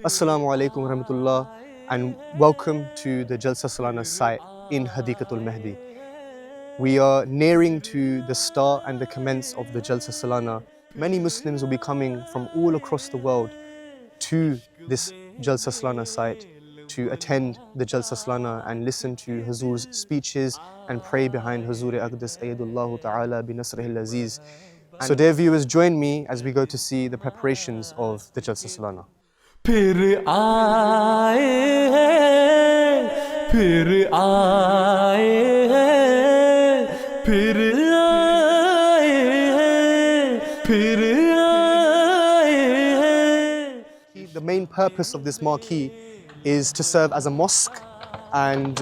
Assalamu alaikum wa rahmatullah, and welcome to the Jalsa Salana site in Hadikatul Mahdi. We are nearing to the start and the commence of the Jalsa Salana. Many Muslims will be coming from all across the world to this Jalsa Salana site to attend the Jalsa Salana and listen to Hazur's speeches and pray behind Hazur Aqdas Ayyadullahu Ta'ala bi Nasrihil Aziz. So dear viewers, join me as we go to see the preparations of the Jalsa Salana. फिर आए हैं, फिर आए हैं, फिर आए हैं, फिर आए हैं. The main purpose of this marquee is to serve as a mosque, and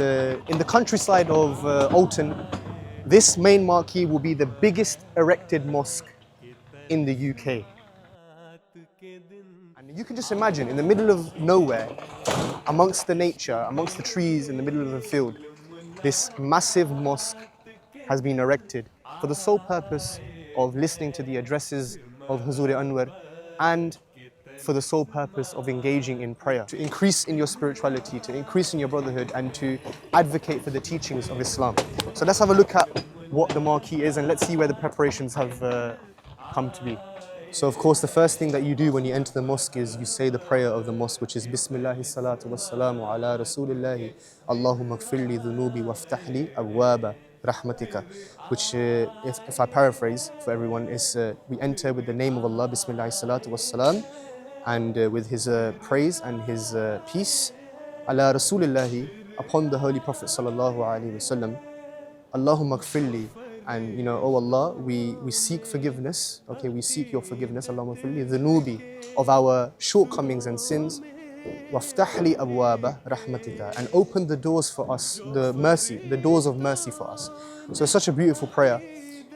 in the countryside of Alton, this main marquee will be the biggest erected mosque in the UK. And you can just imagine, in the middle of nowhere, amongst the nature, amongst the trees in the middle of the field, this massive mosque has been erected for the sole purpose of listening to the addresses of Huzur Anwar and for the sole purpose of engaging in prayer, to increase in your spirituality, to increase in your brotherhood, and to advocate for the teachings of Islam. So let's have a look at what the marquee is and let's see where the preparations have come to be. So of course the first thing that you do when you enter the mosque is you say the prayer of the mosque, which is Bismillahi salatu wassalamu ala rasulillahi Allahumma gfirli dhunubi waftahli abwaba rahmatika, which if I paraphrase for everyone is we enter with the name of Allah, Bismillahi salatu wassalam, and with his praise and his peace ala rasulillahi, upon the Holy Prophet sallallahu alaihi wasallam, Allahumma gfirli, and you know, oh Allah, we seek forgiveness, okay, we seek your forgiveness, Allahumma gfirli dhunubi, of our shortcomings and sins, waftahli abwaba rahmatika, and open the doors for us, the doors of mercy for us. So it's such a beautiful prayer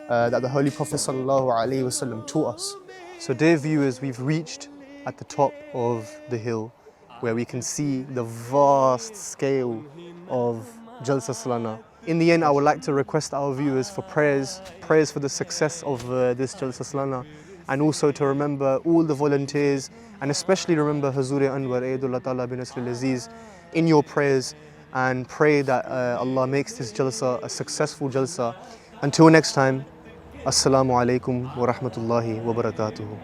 that the Holy Prophet sallallahu alaihi wasallam taught us. So dear viewers, we've reached at the top of the hill where we can see the vast scale of Jalsa Salana. In the end, I would like to request our viewers for prayers for the success of this Jalsa Salana, and also to remember all the volunteers, and especially remember Hazur Anwar Ayyadullah Ta'ala bi Nasrihil Aziz in your prayers, and pray that Allah makes this Jalsa a successful Jalsa. Until next time, Assalamu alaikum wa rahmatullahi wa barakatuhu.